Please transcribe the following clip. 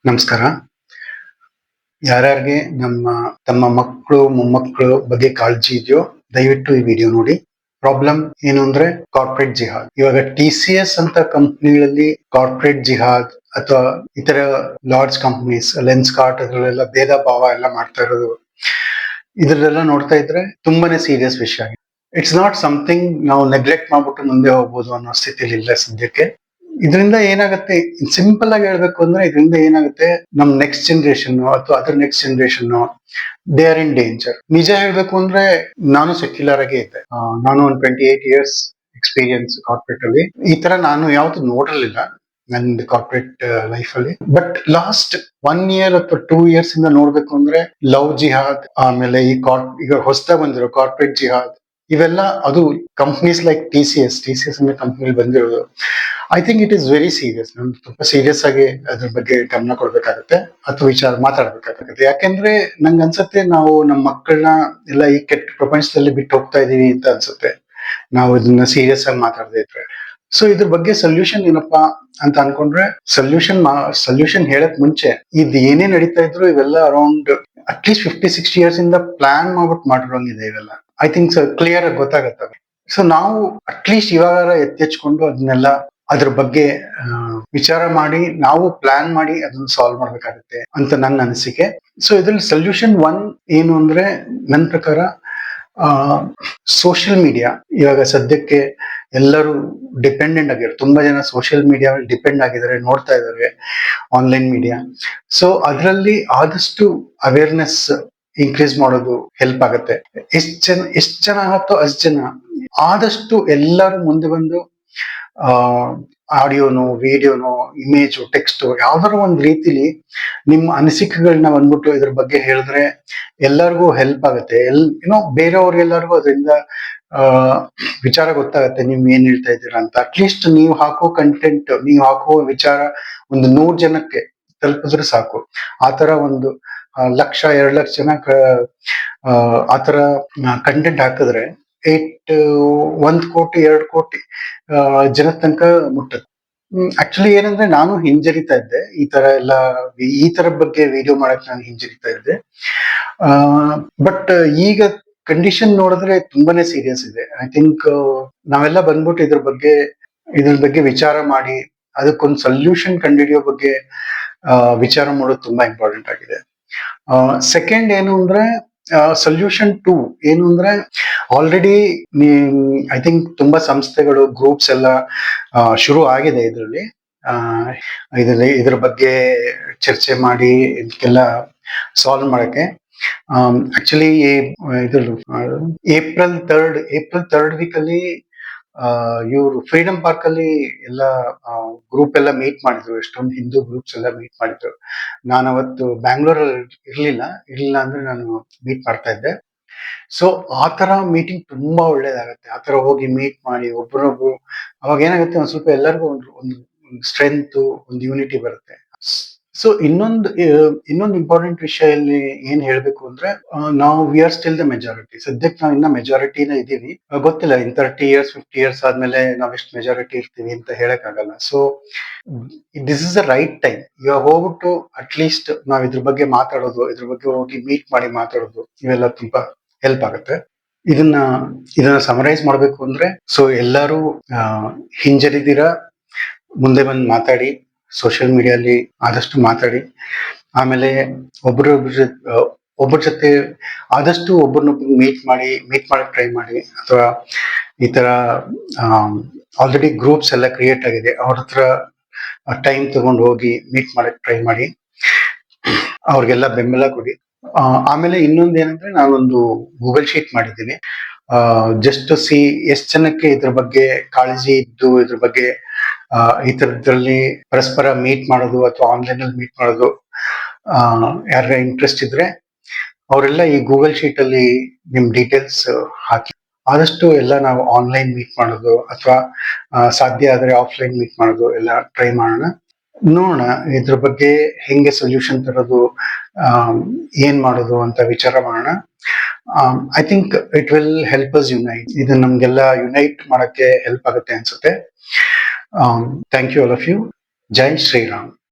ನಮಸ್ಕಾರ. ಯಾರ್ಯಾರಿಗೆ ತಮ್ಮ ಮಕ್ಕಳು ಮೊಮ್ಮಕ್ಕಳು ಬಗ್ಗೆ ಕಾಳಜಿ ಇದೆಯೋ ದಯವಿಟ್ಟು ಈ ವಿಡಿಯೋ ನೋಡಿ. ಪ್ರಾಬ್ಲಮ್ ಏನು ಅಂದ್ರೆ ಕಾರ್ಪೊರೇಟ್ ಜಿಹಾದ್. ಇವಾಗ TCS ಅಂತ ಕಂಪ್ನಿಗಳಲ್ಲಿ ಕಾರ್ಪೊರೇಟ್ ಜಿಹಾದ್ ಅಥವಾ ಇತರ ಲಾರ್ಜ್ ಕಂಪ್ನೀಸ್ ಲೆನ್ಸ್ ಕಾರ್ಟ್ ಅದ್ರಲ್ಲೆಲ್ಲ ಭೇದ ಭಾವ ಎಲ್ಲ ಮಾಡ್ತಾ ಇರೋದು, ಇದ್ರಲ್ಲೆಲ್ಲ ನೋಡ್ತಾ ಇದ್ರೆ ತುಂಬಾನೇ ಸೀರಿಯಸ್ ವಿಷಯ. ಇಟ್ಸ್ ನಾಟ್ ಸಮಥಿಂಗ್ ನಾವು ನೆಗ್ಲೆಕ್ಟ್ ಮಾಡ್ಬಿಟ್ಟು ಮುಂದೆ ಹೋಗ್ಬೋದು ಅನ್ನೋ ಸ್ಥಿತಿಲಿ ಇಲ್ಲ ಸದ್ಯಕ್ಕೆ. ಇದರಿಂದ ಏನಾಗುತ್ತೆ, ಸಿಂಪಲ್ ಆಗಿ ಹೇಳ್ಬೇಕು ಅಂದ್ರೆ ಇದರಿಂದ ಏನಾಗುತ್ತೆ, ನಮ್ ನೆಕ್ಸ್ಟ್ ಜನರೇಷನ್ ಅಥವಾ other next generation they are in danger. ನಿಜ ಹೇಳ್ಬೇಕು ಅಂದ್ರೆ ನಾನು ಸೆಕ್ಯುಲರ್ ಆಗೇ ಇದ್ದೆ. ನಾನು ಒಂದು 28 years ಎಕ್ಸ್ಪೀರಿಯನ್ಸ್ ಕಾರ್ಪೊರೇಟ್ ಅಲ್ಲಿ. ಈ ತರ ನಾನು ಯಾವತ್ತೂ ನೋಡಿರ್ಲಿಲ್ಲ ನಂದು ಕಾರ್ಪೊರೇಟ್ ಲೈಫ್ ಅಲ್ಲಿ. ಬಟ್ ಲಾಸ್ಟ್ 1 year ಅಥವಾ 2 years ಇಂದ ನೋಡ್ಬೇಕು ಅಂದ್ರೆ ಲವ್ ಜಿಹಾದ್, ಆಮೇಲೆ ಈಗ ಹೊಸದಾಗಿ ಬಂದಿರೋ ಕಾರ್ಪೊರೇಟ್ ಜಿಹಾದ್, ಇವೆಲ್ಲ ಅದು companies like T C S ಅನ್ನೋ ಕಂಪ್ನಿ ಬಂದಿರೋದು. I think it is very serious. ನಾನು ತುಂಬಾ ಸೀರಿಯಸ್ ಆಗಿ ಅದ್ರ ಬಗ್ಗೆ ಗಮನ ಕೊಡ್ಬೇಕಾಗತ್ತೆ ಅಥವಾ ವಿಚಾರ ಮಾತಾಡ್ಬೇಕಾಗತ್ತೆ. ಯಾಕೆಂದ್ರೆ ನಂಗೆ ಅನ್ಸುತ್ತೆ ನಾವು ನಮ್ಮ ಮಕ್ಕಳನ್ನ ಎಲ್ಲ ಈ ಕೆಟ್ಟ ಪ್ರಪಂಚದಲ್ಲಿ ಬಿಟ್ಟು ಹೋಗ್ತಾ ಇದೀವಿ ಅಂತ ಅನ್ಸುತ್ತೆ, ನಾವು ಇದನ್ನ ಸೀರಿಯಸ್ ಆಗಿ ಮಾತಾಡದೇ ಇದ್ರೆ. ಸೊ ಇದ್ರ ಬಗ್ಗೆ ಸೊಲ್ಯೂಷನ್ ಏನಪ್ಪಾ ಅಂತ ಅನ್ಕೊಂಡ್ರೆ, ಸೊಲ್ಯೂಷನ್ ಹೇಳಕ್ ಮುಂಚೆ ಇದು ಏನೇ ನಡೀತಾ ಇದ್ರು ಇವೆಲ್ಲ ಅರೌಂಡ್ ಅಟ್ಲೀಸ್ಟ್ 50-60 years ಇಂದ ಪ್ಲಾನ್ ಮಾಡ್ಬಿಟ್ಟು ಮಾಡಿರೋಂಗಿದೆ ಇವೆಲ್ಲ. ಐ ಥಿಂಕ್ ಕ್ಲಿಯರ್ ಆಗಿ ಗೊತ್ತಾಗತ್ತೆ. ಸೊ ನಾವು ಅಟ್ಲೀಸ್ಟ್ ಇವಾಗ ಎತ್ತೆಚ್ಕೊಂಡು ಅದನ್ನೆಲ್ಲ ಅದ್ರ ಬಗ್ಗೆ ವಿಚಾರ ಮಾಡಿ ನಾವು ಪ್ಲಾನ್ ಮಾಡಿ ಅದನ್ನ ಸಾಲ್ವ್ ಮಾಡ್ಬೇಕಾಗತ್ತೆ ಅಂತ ನನ್ನ ಅನಿಸಿಕೆ. ಸೊ ಇದ್ರಲ್ಲಿ ಸೊಲ್ಯೂಷನ್ 1 ಏನು ಅಂದ್ರೆ ನನ್ನ ಪ್ರಕಾರ ಸೋಷಿಯಲ್ ಮೀಡಿಯಾ. ಇವಾಗ ಸದ್ಯಕ್ಕೆ ಎಲ್ಲರೂ ಡಿಪೆಂಡೆಂಟ್ ಆಗಿದ್ದಾರೆ, ತುಂಬಾ ಜನ ಸೋಷಿಯಲ್ ಮೀಡಿಯಾ ಡಿಪೆಂಡ್ ಆಗಿದ್ದಾರೆ, ನೋಡ್ತಾ ಇದ್ದಾರೆ ಆನ್ಲೈನ್ ಮೀಡಿಯಾ. ಸೊ ಅದರಲ್ಲಿ ಆದಷ್ಟು ಅವೇರ್ನೆಸ್ ಇನ್ಕ್ರೀಸ್ ಮಾಡೋದು ಹೆಲ್ಪ್ ಆಗುತ್ತೆ. ಎಷ್ಟ್ ಜನ ಆಗುತ್ತೋ ಅಷ್ಟ್ ಜನ ಆದಷ್ಟು ಎಲ್ಲರೂ ಮುಂದೆ ಬಂದು ಆಡಿಯೋನೋ, ವಿಡಿಯೋನೋ, ಇಮೇಜು, ಟೆಕ್ಸ್ಟ್ ಯಾವ್ದಾರ ಒಂದ್ ರೀತಿಲಿ ನಿಮ್ಮ ಅನಿಸಿಕೆಗಳನ್ನ ಬಂದ್ಬಿಟ್ಟು ಇದ್ರ ಬಗ್ಗೆ ಹೇಳಿದ್ರೆ ಎಲ್ಲರಿಗೂ ಹೆಲ್ಪ್ ಆಗುತ್ತೆ. ಬೇರೆಯವ್ರಿಗೆಲ್ಲರಿಗೂ ಅದರಿಂದ ವಿಚಾರ ಗೊತ್ತಾಗತ್ತೆ ನೀವ್ ಏನ್ ಹೇಳ್ತಾ ಇದ್ದೀರಾ ಅಂತ. ಅಟ್ಲೀಸ್ಟ್ ನೀವು ಹಾಕೋ ಕಂಟೆಂಟ್, ನೀವು ಹಾಕೋ ವಿಚಾರ ಒಂದು 100 ಜನಕ್ಕೆ ತಲುಪಿದ್ರೆ ಸಾಕು. ಆತರ ಒಂದು 1,00,000-2 ಲಕ್ಷ ಜನ ಆತರ ಕಂಟೆಂಟ್ ಹಾಕಿದ್ರೆ 1 ಕೋಟಿ 2 ಕೋಟಿ ಜನದ ತನಕ ಮುಟ್ಟುತ್ತೆ. ಆಕ್ಚುಲಿ ಏನಂದ್ರೆ ನಾನು ಹಿಂಜರಿತಾ ಇದ್ದೆ, ಈ ತರ ಬಗ್ಗೆ ವಿಡಿಯೋ ಮಾಡಕ್ ನಾನು ಹಿಂಜರಿತಾ ಇದ್ದೆ. ಬಟ್ ಈಗ ಕಂಡೀಷನ್ ನೋಡಿದ್ರೆ ತುಂಬಾನೇ ಸೀರಿಯಸ್ ಇದೆ. ಐ ಥಿಂಕ್ ನಾವೆಲ್ಲ ಬಂದ್ಬಿಟ್ಟು ಇದ್ರ ಬಗ್ಗೆ ವಿಚಾರ ಮಾಡಿ ಅದಕ್ಕೊಂದು ಸೊಲ್ಯೂಷನ್ ಕಂಡುಹಿಡಿಯೋ ಬಗ್ಗೆ ವಿಚಾರ ಮಾಡೋದು ತುಂಬಾ ಇಂಪಾರ್ಟೆಂಟ್ ಆಗಿದೆ. ಸೆಕೆಂಡ್ ಏನು ಅಂದ್ರೆ ಸೊಲ್ಯೂಷನ್ 2 ಏನು ಅಂದ್ರೆ, ಆಲ್ರೆಡಿ ಐ ಥಿಂಕ್ ತುಂಬಾ ಸಂಸ್ಥೆಗಳು, ಗ್ರೂಪ್ಸ್ ಎಲ್ಲ ಶುರು ಆಗಿದೆ ಇದ್ರ ಬಗ್ಗೆ ಚರ್ಚೆ ಮಾಡಿ ಇದಕ್ಕೆಲ್ಲ ಸಾಲ್ವ್ ಮಾಡಕ್ಕೆ. ಆಕ್ಚುಲಿ ಏಪ್ರಿಲ್ 3rd ವೀಕ್ ಅಲ್ಲಿ ಇವರು ಫ್ರೀಡಂ ಪಾರ್ಕ್ ಅಲ್ಲಿ ಎಲ್ಲ ಗ್ರೂಪ್ ಎಲ್ಲ ಮೀಟ್ ಮಾಡಿದ್ರು. ಎಷ್ಟೊಂದು ಹಿಂದೂ ಗ್ರೂಪ್ಸ್ ಎಲ್ಲ ಮೀಟ್ ಮಾಡಿದ್ರು. ನಾನು ಅವತ್ತು ಬ್ಯಾಂಗ್ಳೂರಲ್ಲಿ ಇರ್ಲಿಲ್ಲ ಅಂದ್ರೆ ನಾನು ಮೀಟ್ ಮಾಡ್ತಾ ಇದ್ದೆ. ಸೊ ಆತರ ಮೀಟಿಂಗ್ ತುಂಬಾ ಒಳ್ಳೇದಾಗತ್ತೆ. ಆತರ ಹೋಗಿ ಮೀಟ್ ಮಾಡಿ ಒಬ್ರೊಬ್ರು, ಅವಾಗ ಏನಾಗುತ್ತೆ, ಒಂದ್ ಸ್ವಲ್ಪ ಎಲ್ಲರಿಗೂ ಒಂದು ಸ್ಟ್ರೆಂತ್, ಒಂದು ಯೂನಿಟಿ ಬರುತ್ತೆ. ಸೊ ಇನ್ನೊಂದು ಇಂಪಾರ್ಟೆಂಟ್ ವಿಷಯ ಇಲ್ಲಿ ಏನ್ ಹೇಳ್ಬೇಕು ಅಂದ್ರೆ, ನಾವು we are still the majority. ಸದ್ಯಕ್ಕೆ ನಾವು ಇನ್ನ ಮೆಜಾರಿಟಿನ ಇದೀವಿ. ಗೊತ್ತಿಲ್ಲ ಇನ್ 30 years 50 years ಆದ್ಮೇಲೆ ನಾವ್ ಎಷ್ಟು ಮೆಜಾರಿಟಿ ಇರ್ತೀವಿ ಅಂತ ಹೇಳಕ್ ಆಗಲ್ಲ. So this is the right time. ಇವಾಗ ಹೋಗ್ಬಿಟ್ಟು ಅಟ್ಲೀಸ್ಟ್ ನಾವ್ ಇದ್ರ ಬಗ್ಗೆ ಮಾತಾಡೋದು, ಇದ್ರ ಬಗ್ಗೆ ಹೋಗಿ ಮೀಟ್ ಮಾಡಿ ಮಾತಾಡೋದು, ಇವೆಲ್ಲ ತುಂಬಾ ಹೆಲ್ಪ್ ಆಗುತ್ತೆ. ಇದನ್ನ ಸಮರೈಸ್ ಮಾಡ್ಬೇಕು ಅಂದ್ರೆ, ಸೊ ಎಲ್ಲರೂ ಹಿಂಜರಿದಿರ ಮುಂದೆ ಬಂದು ಮಾತಾಡಿ, ಸೋಷಿಯಲ್ ಮೀಡಿಯಲ್ಲಿ ಆದಷ್ಟು ಮಾತಾಡಿ. ಆಮೇಲೆ ಒಬ್ಬರ ಜೊತೆ ಆದಷ್ಟು ಒಬ್ಬರನ್ನೊಬ್ಬರು ಮೀಟ್ ಮಾಡಕ್ ಟ್ರೈ ಮಾಡಿ. ಅಥವಾ ಈ ತರ ಆಲ್ರೆಡಿ ಗ್ರೂಪ್ಸ್ ಎಲ್ಲ ಕ್ರಿಯೇಟ್ ಆಗಿದೆ, ಅವ್ರ ಹತ್ರ ಟೈಮ್ ತಗೊಂಡು ಹೋಗಿ ಮೀಟ್ ಮಾಡಕ್ ಟ್ರೈ ಮಾಡಿ, ಅವ್ರಿಗೆಲ್ಲ ಬೆಂಬಲ ಕೊಡಿ. ಆಮೇಲೆ ಇನ್ನೊಂದು ಏನಂದ್ರೆ, ನಾನೊಂದು ಗೂಗಲ್ ಶೀಟ್ ಮಾಡಿದ್ದೀನಿ ಜಸ್ಟ್ ಟು ಸಿ ಎಷ್ಟ್ ಜನಕ್ಕೆ ಇದ್ರ ಬಗ್ಗೆ ಕಾಳಜಿ ಇದ್ದು, ಇದ್ರ ಬಗ್ಗೆ ಈ ತರದ್ರಲ್ಲಿ ಪರಸ್ಪರ ಮೀಟ್ ಮಾಡೋದು ಅಥವಾ ಆನ್ಲೈನ್ ಅಲ್ಲಿ ಮೀಟ್ ಮಾಡೋದು ಯಾರ ಇಂಟ್ರೆಸ್ಟ್ ಇದ್ರೆ ಅವರೆಲ್ಲ ಈ ಗೂಗಲ್ ಶೀಟ್ ಅಲ್ಲಿ ನಿಮ್ ಡೀಟೇಲ್ಸ್ ಹಾಕಿ. ಆದಷ್ಟು ಎಲ್ಲ ನಾವು ಆನ್ಲೈನ್ ಮೀಟ್ ಮಾಡೋದು ಅಥವಾ ಸಾಧ್ಯ ಆದ್ರೆ ಆಫ್ಲೈನ್ ಮೀಟ್ ಮಾಡೋದು ಎಲ್ಲ ಟ್ರೈ ಮಾಡೋಣ. ನೋಡೋಣ ಇದ್ರ ಬಗ್ಗೆ ಹೆಂಗೆ ಸೊಲ್ಯೂಷನ್ ತರೋದು, ಏನ್ ಮಾಡೋದು ಅಂತ ವಿಚಾರ ಮಾಡೋಣ. I think it will help us unite. ಇದು ನಮ್ಗೆಲ್ಲ ಯುನೈಟ್ ಮಾಡಕ್ಕೆ ಹೆಲ್ಪ್ ಆಗುತ್ತೆ ಅನ್ಸುತ್ತೆ. Thank you all of you. ಜೈ ಶ್ರೀರಾಮ್.